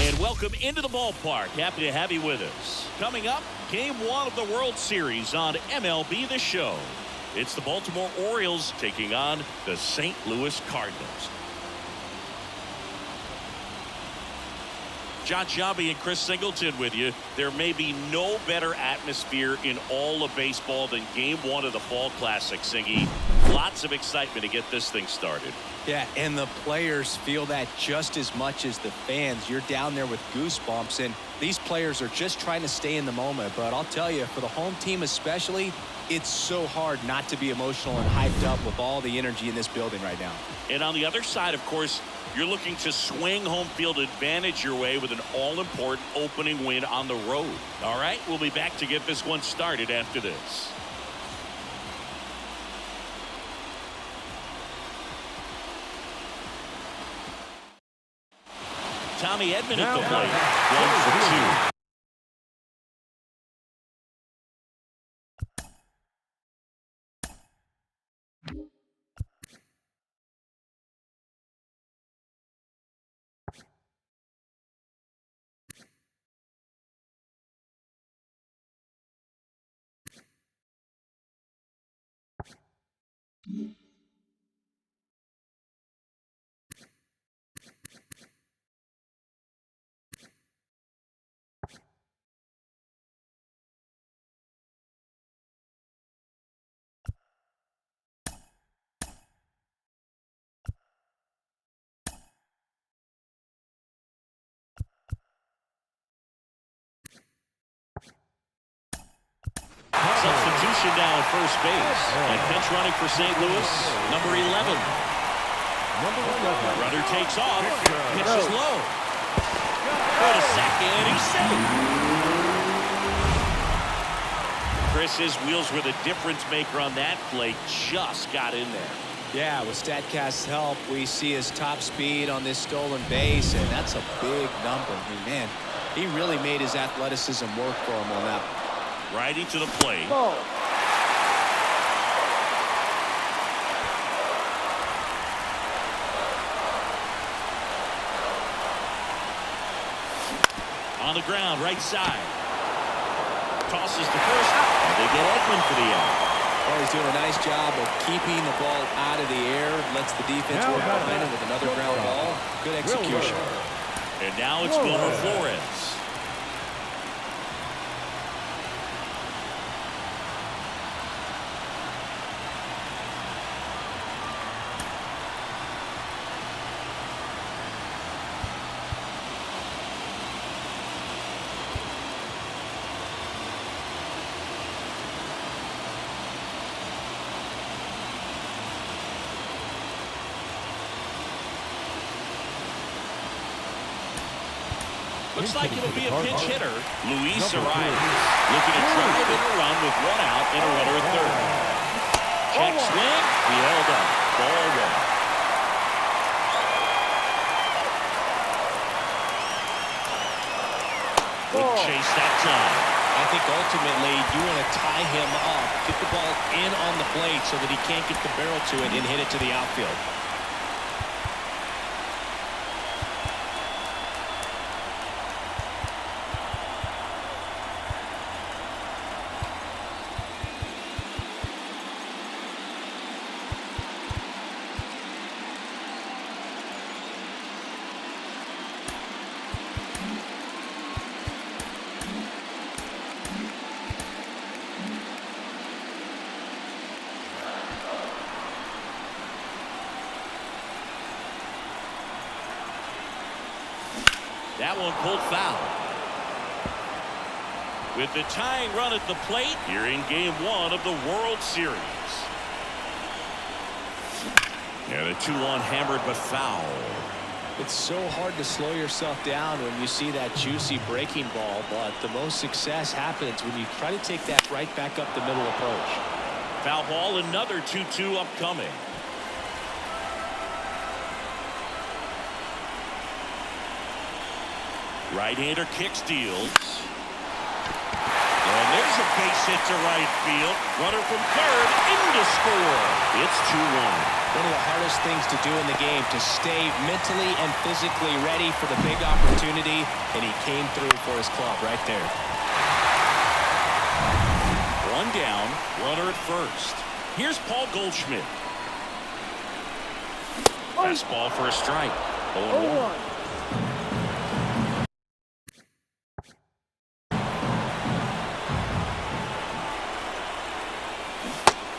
And welcome into the ballpark. Happy to have you with us. Coming up, Game 1 of the World Series on MLB The Show. It's the Baltimore Orioles taking on the St. Louis Cardinals. John Sciambi and Chris Singleton with you. There may be no better atmosphere in all of baseball than Game 1 of the Fall Classic, Singy. Lots of excitement to get this thing started. Yeah, and the players feel that just as much as the fans. You're down there with goosebumps, and these players are just trying to stay in the moment. But I'll tell you, for the home team especially, it's so hard not to be emotional and hyped up with all the energy in this building right now. And on the other side, of course, you're looking to swing home field advantage your way with an all-important opening win on the road. All right, we'll be back to get this one started after this. Tommy Edman at the plate. 1 for 2. Substitution now at first base. And pinch running for St. Louis, number 11. Runner takes off. Pitch is low. Go to second. He's safe. Chris, his wheels were the difference maker on that play. Just got in there. Yeah, with StatCast's help, we see his top speed on this stolen base, and that's a big number. I mean, man, he really made his athleticism work for him on that. Righty to the plate. Ball. On the ground, right side. Tosses to first. And they get Edman for the out. Well, he's doing a nice job of keeping the ball out of the air. Lets the defense work behind him with another ground ball. Good execution. And now it's Wilmer Flores. Looks like it'll be a pinch hitter. Luis Arias looking to drive in a run with one out and a runner at third. Check swing. He held up. Ball one. Good chase that time. I think ultimately you want to tie him up, get the ball in on the plate so that he can't get the barrel to it and hit it to the outfield. That one pulled foul. With the tying run at the plate here in Game 1 of the World Series. And a 2-1 hammered but foul. It's so hard to slow yourself down when you see that juicy breaking ball, but the most success happens when you try to take that right back up the middle approach. Foul ball, another 2-2 upcoming. Right-hander kick steals. And there's There's a base hit to right field. Runner from third in to score. It's 2-1. One of the hardest things to do in the game, to stay mentally and physically ready for the big opportunity, and he came through for his club right there. One down, runner at first. Here's Paul Goldschmidt. Fastball for a strike. 0-1.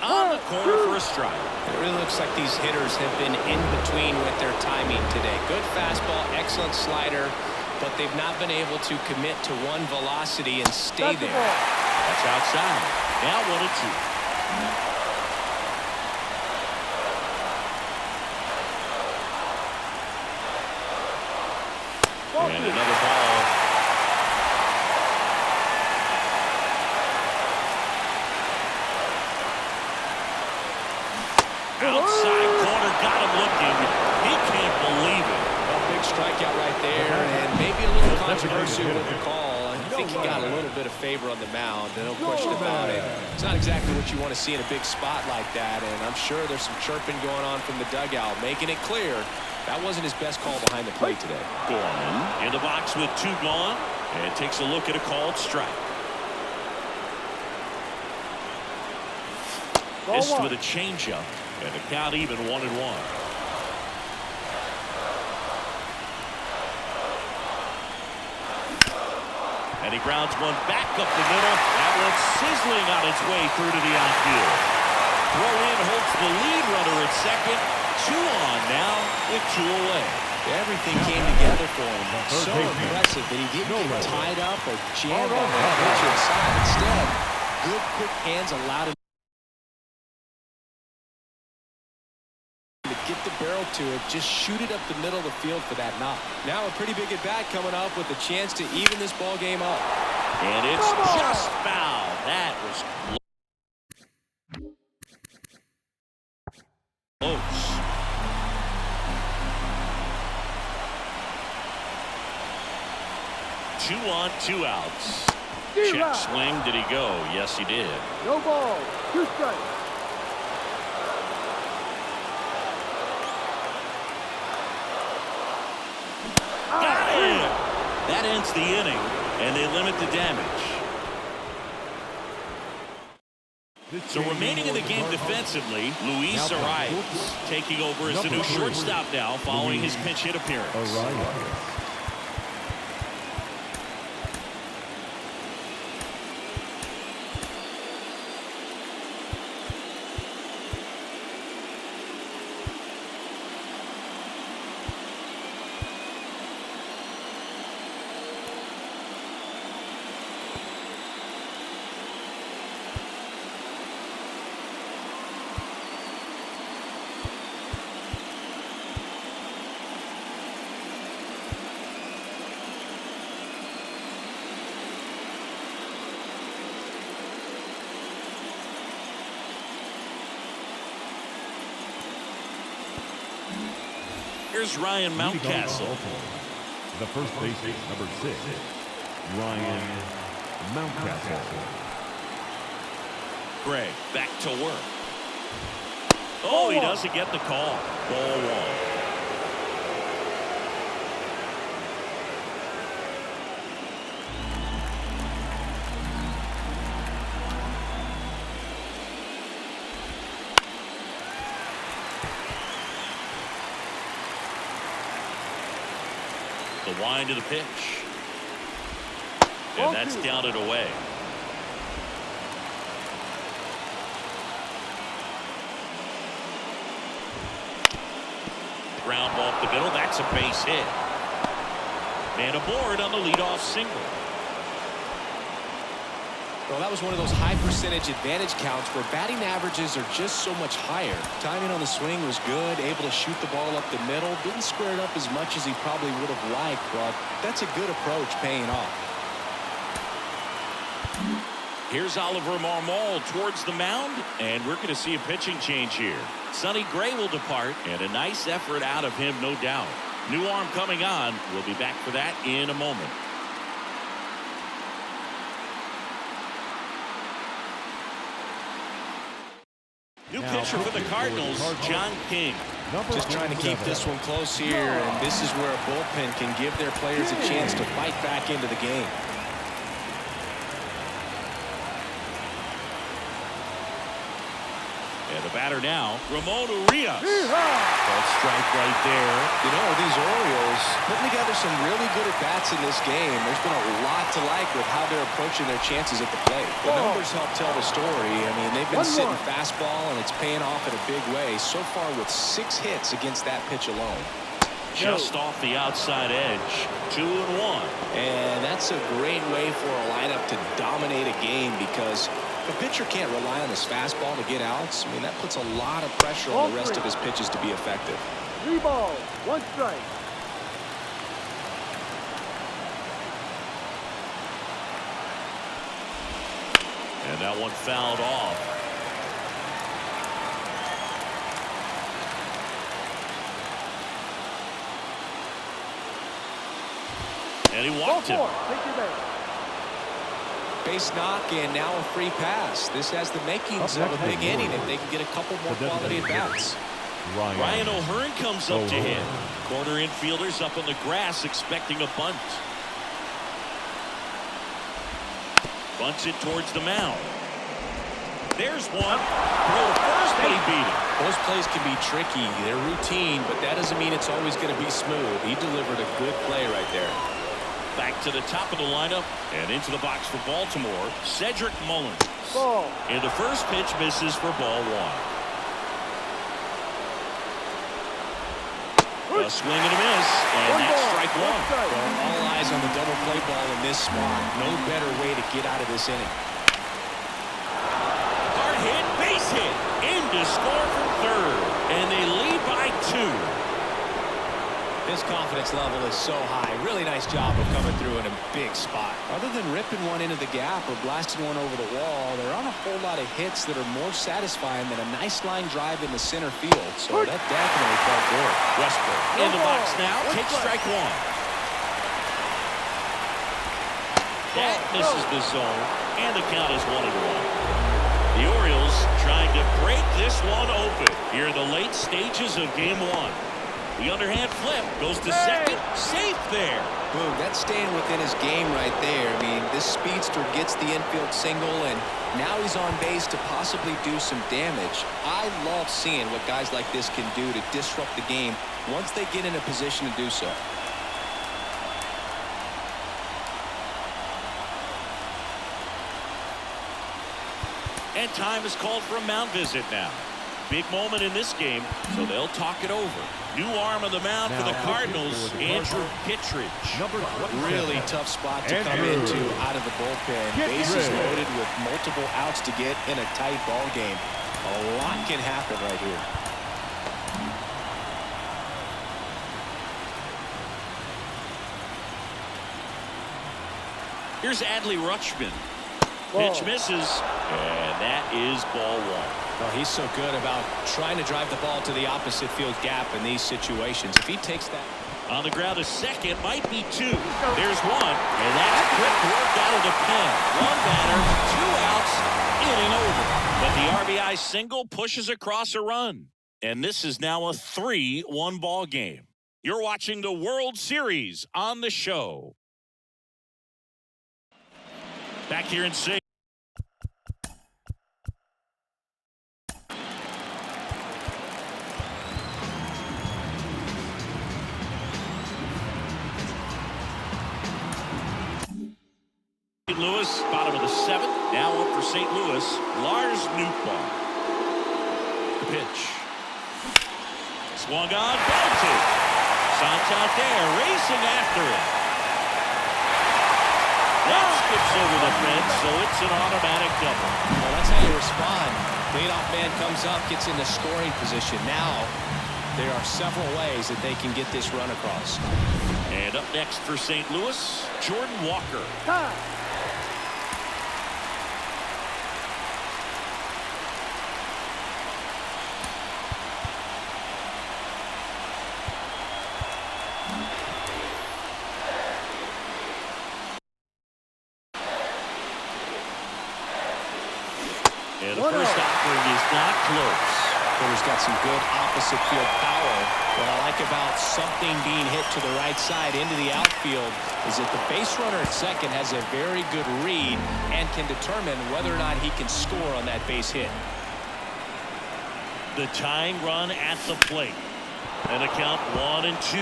On the corner for a strike. It really looks like these hitters have been in between with their timing today. Good fastball, excellent slider, but they've not been able to commit to one velocity and stay there. That's outside. Now 1-2. And another ball. Outside corner, got him looking. He can't believe it. A big strikeout right there, and maybe a little controversial with the call. I think he got a little bit of favor on the mound, no question about it. It's not exactly what you want to see in a big spot like that, and I'm sure there's some chirping going on from the dugout, making it clear that wasn't his best call behind the plate today. Gorman in the box with 2 gone, and takes a look at a called strike. Missed with a changeup, and the count even 1-1. And he grounds one back up the middle. That one's sizzling on its way through to the outfield. Throw in holds the lead runner at second. 2 on now with 2 away. Everything came together for him. So impressive that he didn't get tied up or jammed on the pitch inside. Instead, good quick hands allowed him to get the barrel to it, just shoot it up the middle of the field for that knock. Now a pretty big at bat coming up with a chance to even this ball game up. And it's just foul. That was close. Two on, 2 outs. Check swing. Did he go? Yes, he did. No ball. 2 strikes. Got him. That ends the inning, and they limit the damage. So remaining in the game defensively, Luis Arias taking over as the new shortstop now following his pinch hit appearance. Here's Ryan Mountcastle. The first baseman, number 6, Ryan Mountcastle. Gray back to work. Oh, he doesn't get the call. Ball 1. The wind to the pitch. And that's down and away. Ground ball up the middle. That's a base hit. And aboard on the leadoff single. Well, that was one of those high percentage advantage counts where batting averages are just so much higher. Timing on the swing was good, able to shoot the ball up the middle. Didn't square it up as much as he probably would have liked, but that's a good approach paying off. Here's Oliver Marmol towards the mound, and we're going to see a pitching change here. Sonny Gray will depart, and a nice effort out of him, no doubt. New arm coming on. We'll be back for that in a moment. New pitcher for the Cardinals, John King. Just trying to keep this one close here, and this is where a bullpen can give their players a chance to fight back into the game. And the batter now, Ramon Urias. Called strike right there. You know, these Orioles putting together some really good at-bats in this game. There's been a lot to like with how they're approaching their chances at the plate. The numbers help tell the story. I mean, they've been sitting fastball, and it's paying off in a big way. So far with 6 hits against that pitch alone. Just off the outside edge. 2-1. And that's a great way for a lineup to dominate a game, because the pitcher can't rely on his fastball to get outs. I mean, that puts a lot of pressure on the rest of his pitches to be effective. 3 balls, 1 strike. And that one fouled off. And he walked him. Take your base. Base knock, and now a free pass. This has the makings of a big inning if they can get a couple more quality at bats. Ryan O'Hearn comes up to him. Corner infielders up on the grass expecting a bunt. Bunts it towards the mound. There's one. Throw to first, but he beat it. Those plays can be tricky. They're routine, but that doesn't mean it's always going to be smooth. He delivered a good play right there. Back to the top of the lineup and into the box for Baltimore, Cedric Mullins. Ball. And the first pitch misses for ball 1. A swing and a miss, and that's strike 1. Well, all eyes on the double play ball in this spot. No better way to get out of this inning. Hard hit, base hit, in to score from third, and they lead by 2. His confidence level is so high. Really nice job of coming through in a big spot. Other than ripping one into the gap or blasting one over the wall, there aren't a whole lot of hits that are more satisfying than a nice line drive in the center field. So that definitely felt good. Westbrook in the box now, takes strike 1. That misses the zone, and the count is 1-1. The Orioles trying to break this one open here in the late stages of game 1. The underhand flip goes to second, safe there. Boom, that's staying within his game right there. I mean, this speedster gets the infield single, and now he's on base to possibly do some damage. I love seeing what guys like this can do to disrupt the game once they get in a position to do so. And time is called for a mound visit now. Big moment in this game, so they'll talk it over. New arm of the mound for the Cardinals, Andrew Kittredge. Really tough spot to come into out of the bullpen. Bases loaded with multiple outs to get in a tight ball game. A lot can happen right here. Here's Adley Rutschman. Pitch misses, and that is ball 1. Well, he's so good about trying to drive the ball to the opposite field gap in these situations. If he takes that on the ground, a second, might be 2. There's 1, and that's quick work out of the pen. 1 batter, 2 outs, inning over. But the RBI single pushes across a run, and this is now a 3-1 ball game. You're watching the World Series on the show. Back here in St. Louis, bottom of the 7th. Now up for St. Louis, Lars Nootbaar. The pitch. Swung on, belted. Santander racing after it. That skips over the fence, so it's an automatic double. Well, that's how you respond. Leadoff man comes up, gets into scoring position. Now, there are several ways that they can get this run across. And up next for St. Louis, Jordan Walker. Time. And the first offering is not close. Porter's got some good opposite field power. What I like about something being hit to the right side into the outfield is that the base runner at second has a very good read and can determine whether or not he can score on that base hit. The tying run at the plate. And a count 1-2.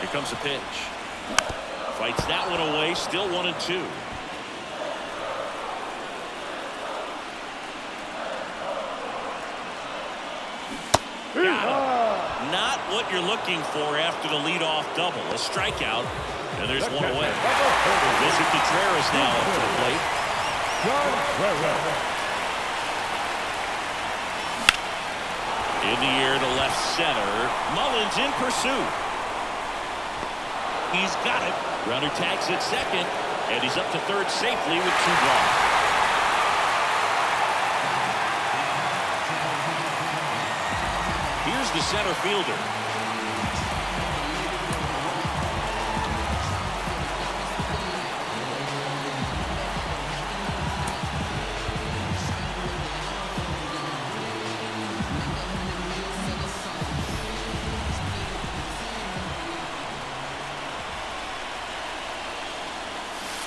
Here comes a pitch. Fights that one away. Still 1-2. Not what you're looking for after the leadoff double. A strikeout, and there's one away. Visit Contreras now up to the plate. In the air to left center. Mullins in pursuit. He's got it. Runner tags at second, and he's up to third safely with 2 gone. Here's the center fielder.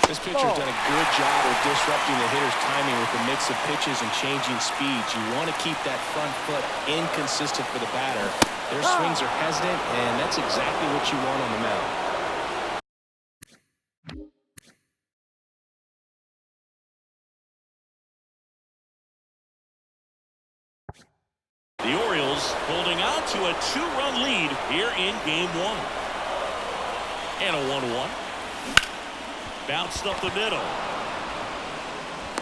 This pitcher's done a good job of disrupting the hitter's timing with a mix of pitches and changing speeds. You want to keep that front foot inconsistent for the batter. Their swings are hesitant, and that's exactly what you want on the mound. The Orioles holding on to a 2-run lead here in game 1. And a 1-1. Bounced up the middle.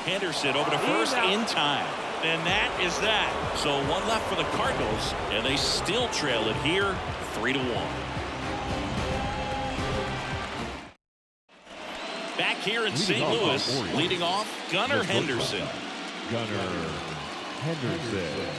Henderson over to first in time. And that is that. So one left for the Cardinals, and they still trail it here 3-1. Back here in St. Louis, leading off, Gunnar Henderson. Gunnar Henderson.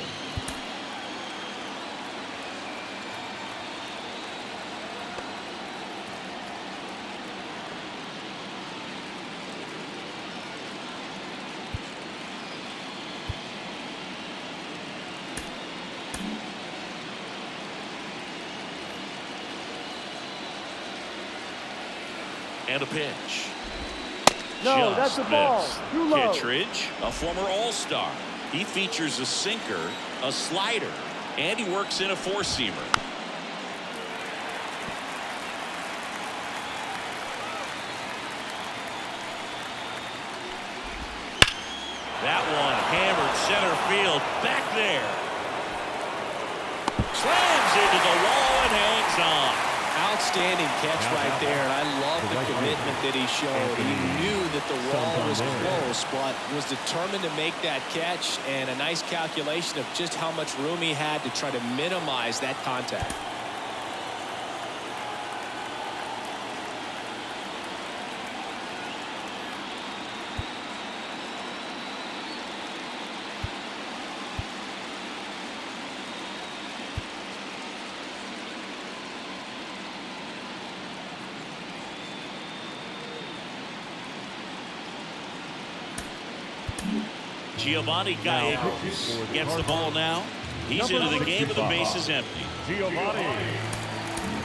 And a pitch. No, that's a ball. Too low. Kittredge, a former All-Star. He features a sinker, a slider, and he works in a 4-seamer. That one hammered center field. Back there. Slams into the wall and hangs on. Outstanding catch right there, and I love the commitment that he showed. He knew that the wall was close, but was determined to make that catch, and a nice calculation of just how much room he had to try to minimize that contact. Giovanni Gallegos gets the ball now. He's into the game with the bases empty. Giovanni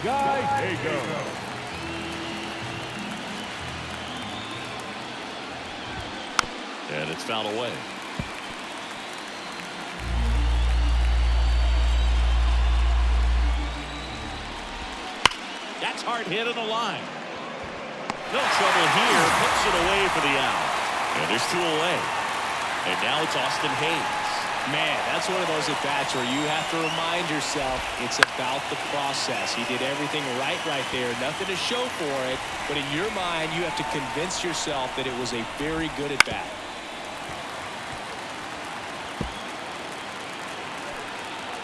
Gallegos. And it's fouled away. That's hard hit on the line. No trouble here. Puts it away for the out. And there's 2 away. And now it's Austin Hayes. Man, that's one of those at-bats where you have to remind yourself it's about the process. He did everything right there. Nothing to show for it. But in your mind, you have to convince yourself that it was a very good at-bat.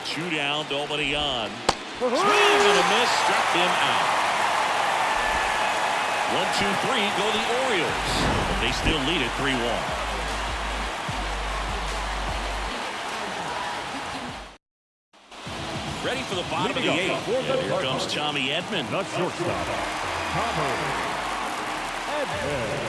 Two down, nobody on. Swing and a miss. Struck him out. 1-2-3 go the Orioles. But they still lead it 3-1. Ready for the bottom of the 8th. And here comes Tommy Edman. The shortstop, Tommy Redhead.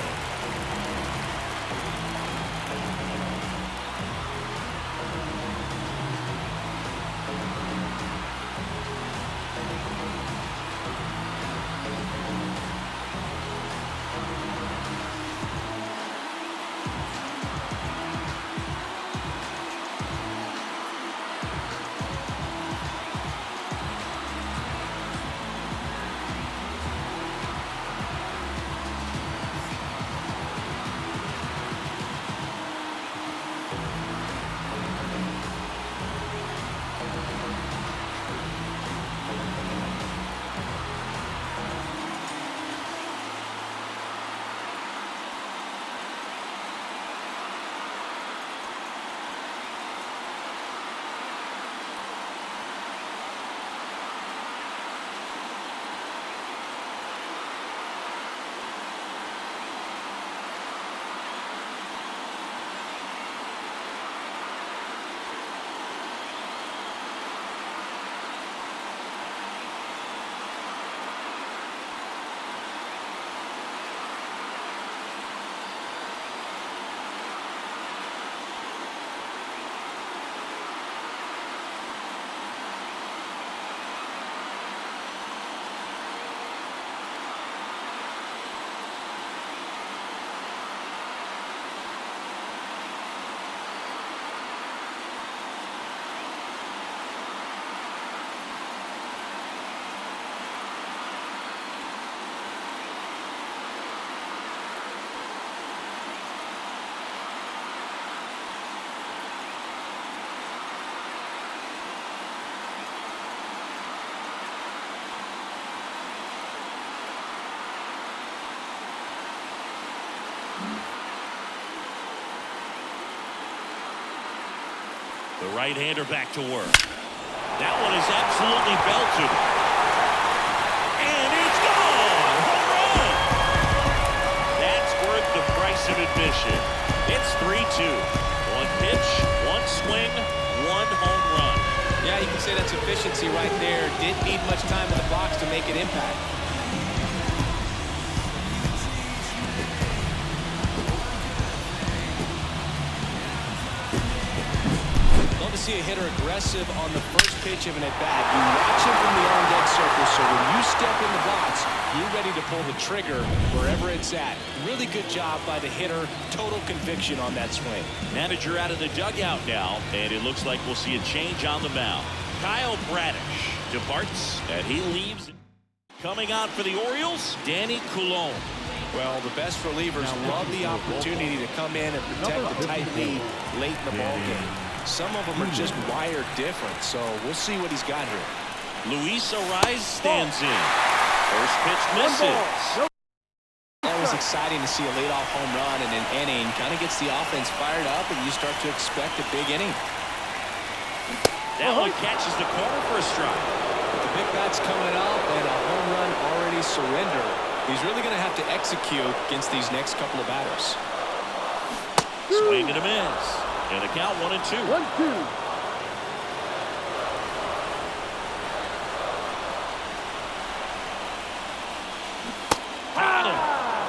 The right-hander back to work. That one is absolutely belted. And it's gone! Home run! That's worth the price of admission. It's 3-2. One pitch, one swing, one home run. Yeah, you can say that's efficiency right there. Didn't need much time in the box to make an impact. See a hitter aggressive on the first pitch of an at-bat. You watch him from the on-deck circle, so when you step in the box, you're ready to pull the trigger wherever it's at. Really good job by the hitter. Total conviction on that swing. Manager out of the dugout now, and it looks like we'll see a change on the mound. Kyle Bradish departs, and he leaves. Coming on for the Orioles, Danny Coulombe. Well, the best relievers love the opportunity to come in and protect a tight lead late in the ballgame. Some of them are just wired different, so we'll see what he's got here. Luis Ariz stands in. First pitch misses. Always exciting to see a leadoff home run in an inning. Kind of gets the offense fired up, and you start to expect a big inning. That one catches the corner for a strike. With the big bats coming up and a home run already surrendered, he's really going to have to execute against these next couple of batters. Swing and a miss. And the count 1-2. 1-2. Got him.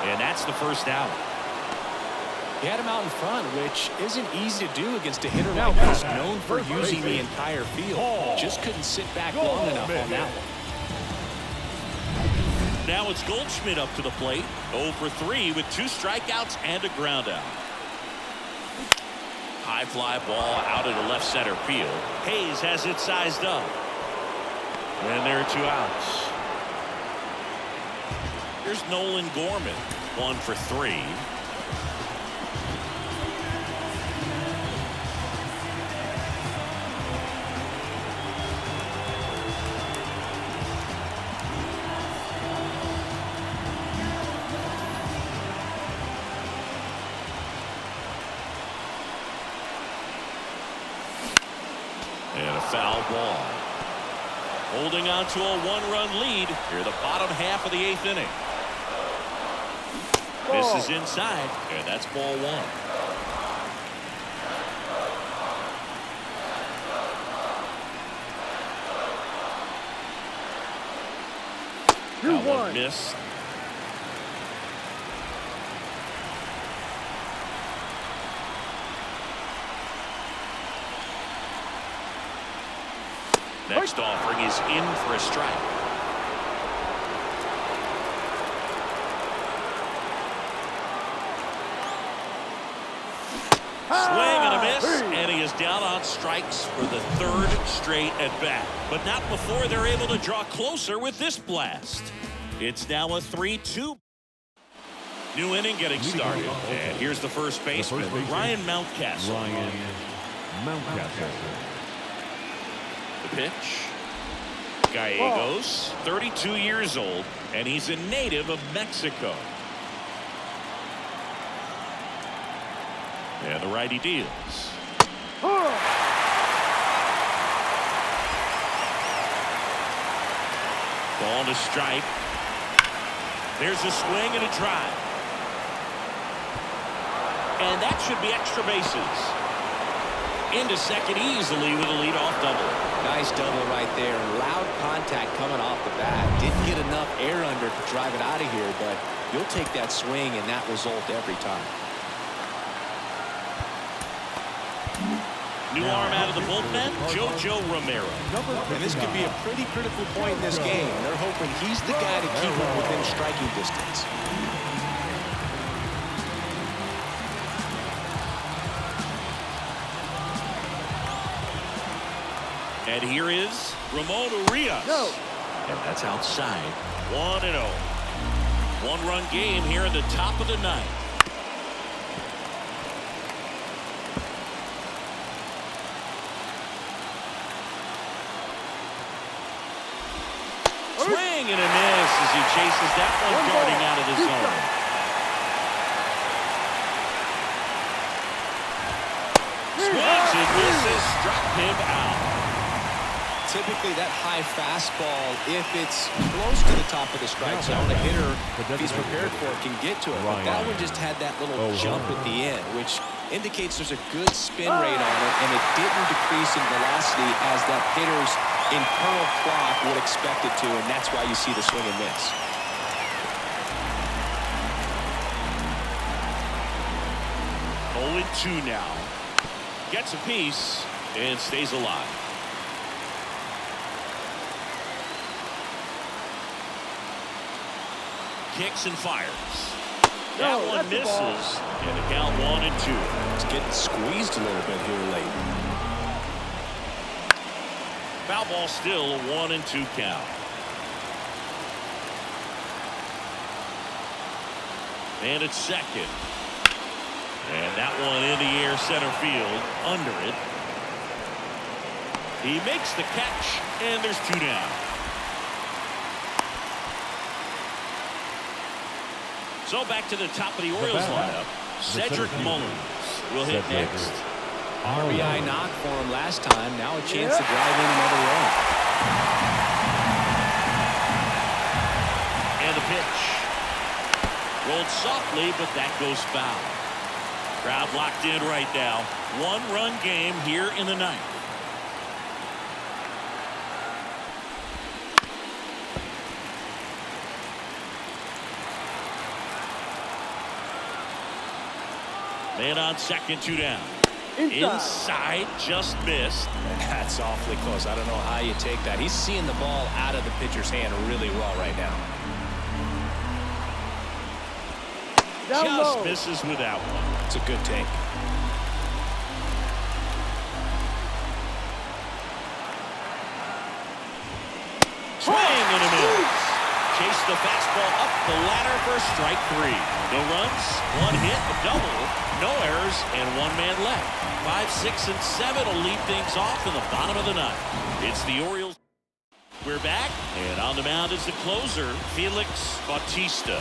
And that's the first out. He had him out in front, which isn't easy to do against a hitter like this, known for using the entire field. Just couldn't sit back long enough on that one. Now it's Goldschmidt up to the plate. 0 for 3 with 2 strikeouts and a ground out. High fly ball out of the left center field. Hayes has it sized up. And there are 2 outs. Here's Nolan Gorman. 1 for 3. And a foul ball. Holding on to a 1-run lead here, the bottom half of the 8th inning. This is inside, and that's ball 1. That one missed. Next offering is in for a strike. Swing and a miss, and he is down on strikes for the third straight at bat. But not before they're able to draw closer with this blast. It's now a 3-2. New inning getting started. And here's the first baseman, Ryan Mountcastle. Ryan Mountcastle. The pitch. Gallegos, 32 years old, and he's a native of Mexico. And the righty deals. Ball to strike. There's a swing and a drive. And that should be extra bases. Into second easily with a leadoff double. Nice double right there. Loud contact coming off the bat. Didn't get enough air under to drive it out of here, but you'll take that swing and that result every time. New arm out of the bullpen, JoJo Romero. And this could be a pretty critical point in this game. They're hoping he's the guy to keep them within striking distance. And here is Ramon Urias. No. And that's outside. 1-0. One-run game here in the top of the ninth. Swing and a miss as he chases that one darting out of the zone. Swings and misses, struck him out. Typically that high fastball, if it's close to the top of the strike zone, a hitter, if he's prepared for it, can get to it. But that one just had that little jump at the end, which indicates there's a good spin rate on it, and it didn't decrease in velocity as that hitter's internal clock would expect it to, and that's why you see the swing and miss. Oh, 2 now. Gets a piece and stays alive. Kicks and fires. That one misses. And the count 1-2. It's getting squeezed a little bit here late. Foul ball still, a 1-2 count. And it's second. And that one in the air, center field, under it. He makes the catch, and there's 2 down. So back to the top of the Orioles lineup. Cedric Mullins will hit next. RBI knock for him last time. Now a chance to drive in another run. And the pitch. Rolled softly, but that goes foul. Crowd locked in right now. One-run game here in the ninth. Man on second, 2 down. Inside, just missed. That's awfully close. I don't know how you take that. He's seeing the ball out of the pitcher's hand really well right now. Just misses with that one. It's a good take. Swing and a miss. Chase the fastball up the ladder for strike 3. No runs, 1 hit, a double, no errors, and 1 man left. 5, 6, and 7 will lead things off in the bottom of the ninth. It's the Orioles. We're back, and on the mound is the closer, Felix Bautista.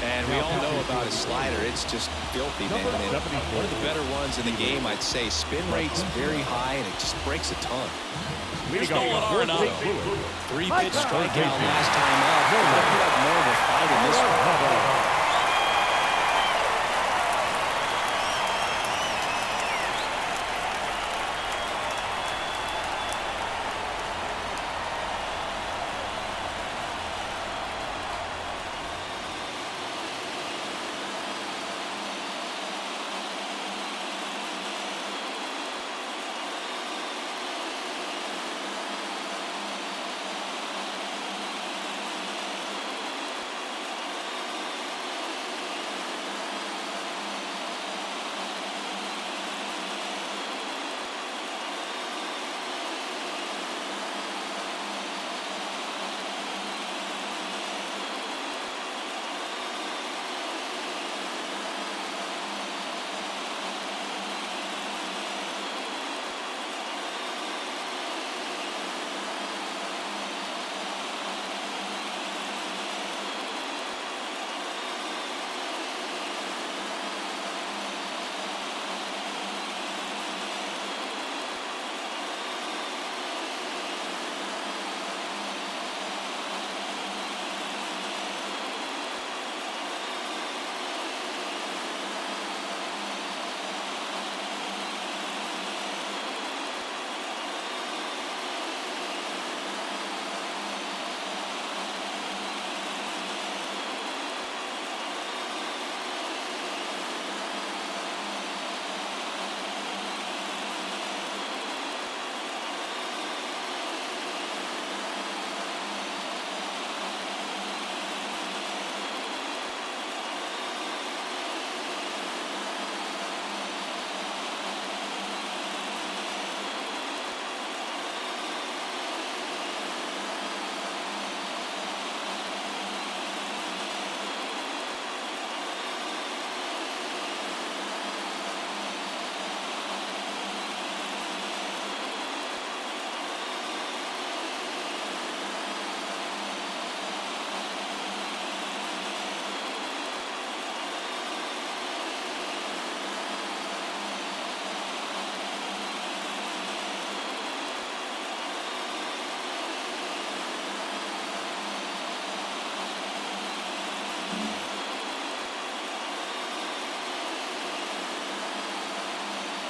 And we all know about his slider. It's just filthy, man. And one of the better ones in the game, I'd say. Spin rate's very high, and it just breaks a ton. Here's Nolan Arenado. 3-pitch strikeout last time up. He'll put up more of a fight in this one.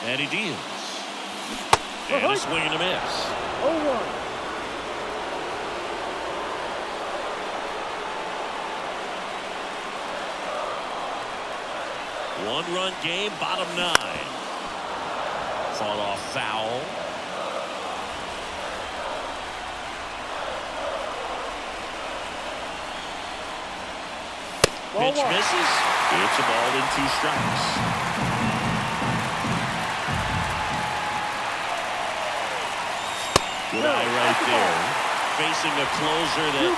And he deals. And a swing and a miss. 0-1. One-run game, bottom 9. Fought off foul. Pitch misses. It's a ball in 2 strikes. Good eye right there. Facing a closer that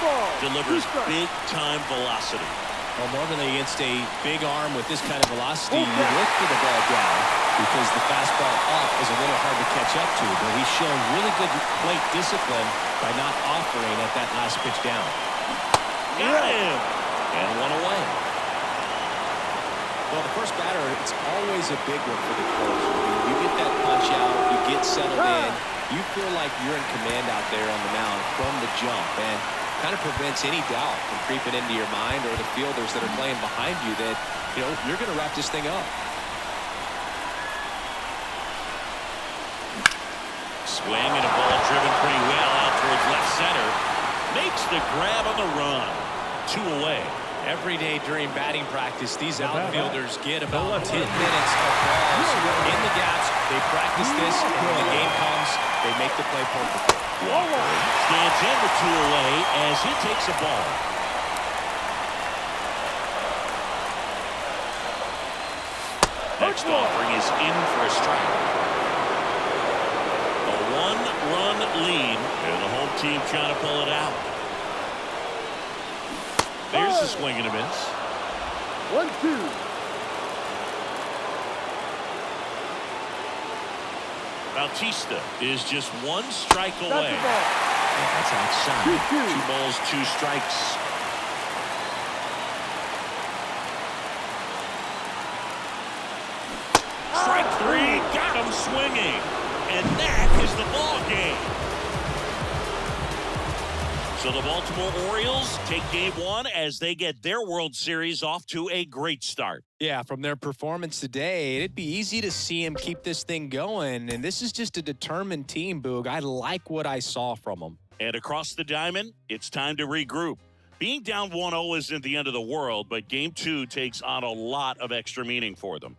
delivers big-time velocity. Well, normally against a big arm with this kind of velocity, you look for the ball down because the fastball up is a little hard to catch up to. But he's shown really good plate discipline by not offering at that last pitch down. Got him. And 1 away. Well, the first batter, it's always a big one for the closer. You get that punch out, you get settled in, you feel like you're in command out there on the mound from the jump, and kind of prevents any doubt from creeping into your mind or the fielders that are playing behind you that, you know, you're going to wrap this thing up. Swing and a ball driven pretty well out towards left center. Makes the grab on the run. 2 away. Every day during batting practice, these outfielders get about 10 minutes of balls in the gaps. They practice this, and when the game comes, they make the play perfect. Walker stands in with 2 away as he takes a ball. Next offering is in for a strike. A 1-run lead, and the home team trying to pull it out. There's a swing and a miss. 1-2. Bautista is just 1 strike away. That's outside. 2 balls, 2 strikes. Strike 3, got him swinging. And that is the ball game. So the Baltimore Orioles take game 1 as they get their World Series off to a great start. Yeah, from their performance today, it'd be easy to see him keep this thing going. And this is just a determined team, Boog. I like what I saw from them. And across the diamond, it's time to regroup. Being down 1-0 isn't the end of the world, but game 2 takes on a lot of extra meaning for them.